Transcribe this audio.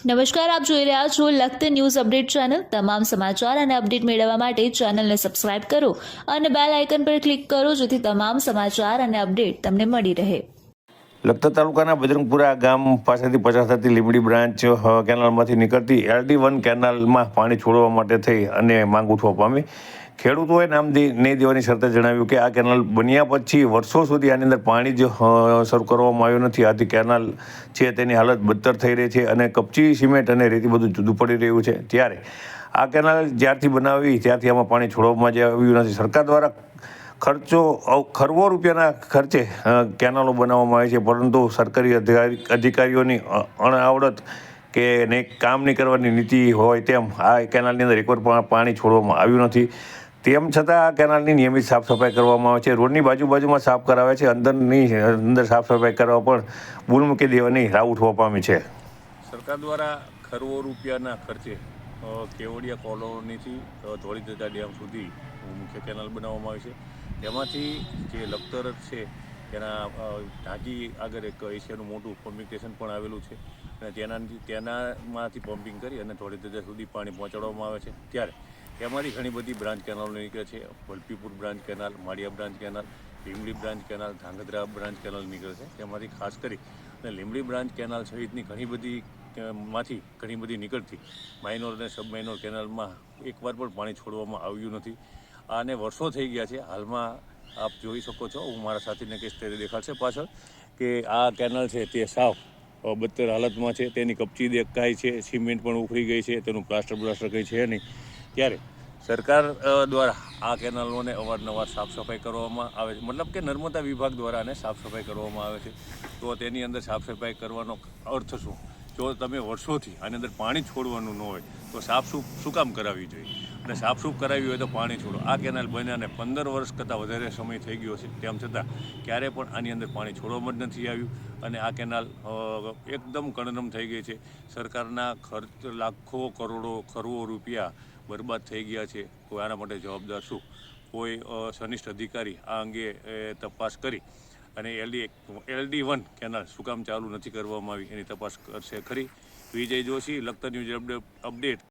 નમસ્કાર, આપ જોઈ રહ્યા છો લખત ન્યૂઝ અપડેટ ચેનલ। તમામ સમાચાર અને અપડેટ મેળવવા માટે ચેનલને સબસ્ક્રાઇબ કરો અને બેલ આઇકન પર ક્લિક કરો જેથી તમામ સમાચાર અને અપડેટ તમને મળી રહે। લખતર તાલુકાના બજરંગપુરા ગામ પાસેથી પસાર થતી લીંબડી બ્રાન્ચ કેનાલમાંથી નીકળતી LD1 કેનાલમાં પાણી છોડવા માટે થઈ અને માંગ ઉઠવા પામી। ખેડૂતોએ નામ નહીં દેવાની શરતે જણાવ્યું કે આ કેનાલ બન્યા પછી વર્ષો સુધી આની અંદર પાણી જ શરૂ કરવામાં આવ્યું નથી। આથી કેનાલ છે તેની હાલત બદતર થઈ રહી છે અને કપચી સિમેન્ટ અને રેતી બધું જુદું પડી રહ્યું છે। ત્યારે આ કેનાલ જ્યારથી બનાવી ત્યારથી આમાં પાણી છોડવામાં જ આવ્યું નથી। સરકાર દ્વારા ખરવો રૂપિયાના ખર્ચે કેનાલો બનાવવામાં આવે છે, પરંતુ સરકારી અધિકારીઓની અણઆવડત કે કામ નહીં કરવાની નીતિ હોય તેમ આ કેનાલની અંદર એકવાર પણ પાણી છોડવામાં આવ્યું નથી। તેમ છતાં આ કેનાલની નિયમિત સાફ સફાઈ કરવામાં આવે છે। રોડની બાજુમાં સાફ કરાવે છે, અંદર સાફ સફાઈ કરવા પણ બૂલ મૂકી દેવાની રાહ ઉઠવા પામી છે। સરકાર દ્વારા ખરવો રૂપિયાના ખર્ચે કેવડિયા કોલોનીથી ધોળીધજા ડેમ સુધી મુખ્ય કેનાલ બનાવવામાં આવી છે। તેમાંથી જે લખતર છે તેના ઢાંકી આગળ એક એશિયાનું મોટું પમ્પિંગ સ્ટેશન પણ આવેલું છે અને તેનામાંથી પમ્પિંગ કરી અને ધોળીધજા સુધી પાણી પહોંચાડવામાં આવે છે। ત્યારે તેમાંથી ઘણી બધી બ્રાન્ચ કેનાલો નીકળે છે। Valpipur branch canal, Maliya branch canal, Limbdi branch canal, Dhrangadhra branch canal નીકળે છે। તેમાંથી ખાસ કરી અને લીંબડી બ્રાન્ચ કેનાલ સહિતની ઘણી બધી નીકળતી માઇનોર અને સબ માઇનોર કેનાલમાં એકવાર પણ પાણી છોડવામાં આવ્યું નથી। આને વર્ષો થઈ ગયા છે। હાલમાં આપ જોઈ શકો છો, હું મારા સાથીને કહીશ તે દેખાડશે પાછળ કે આ કેનાલ છે તે સાવ બદતર હાલતમાં છે। તેની કપચી દેખાય છે, સિમેન્ટ પણ ઉખડી ગઈ છે, તેનું પ્લાસ્ટર કંઈ છે નહીં। ત્યારે સરકાર દ્વારા આ કેનાલોને અવારનવાર સાફ સફાઈ કરવામાં આવે છે, મતલબ કે નર્મદા વિભાગ દ્વારા આને સાફ સફાઈ કરવામાં આવે છે। તો તેની અંદર સાફ સફાઈ કરવાનો અર્થ શું? જો તમે વર્ષોથી આની અંદર પાણી છોડવાનું ન હોય તો સાફ શું કામ કરાવવી જોઈએ? અને સાફસૂફ કરાવી હોય તો પાણી છોડો। આ કેનાલ બન્યાને 15 વર્ષ કરતાં વધારે સમય થઈ ગયો છે, તેમ છતાં ક્યારે પણ આની અંદર પાણી છોડવામાં જ નથી આવ્યું અને આ કેનાલ એકદમ કણનમ થઈ ગઈ છે। સરકારના ખર્ચ લાખો કરોડો ખરવો રૂપિયા બરબાદ થઈ ગયા છે। કોઈ આના માટે જવાબદાર શું? કોઈ સનિષ્ઠ અધિકારી આ અંગે તપાસ કરી અને LD1 કેનાલ શું કામ ચાલુ નથી કરવામાં આવી એની તપાસ કરશે ખરી? વિજય જોશી, લખતર ન્યૂઝ અપડેટ।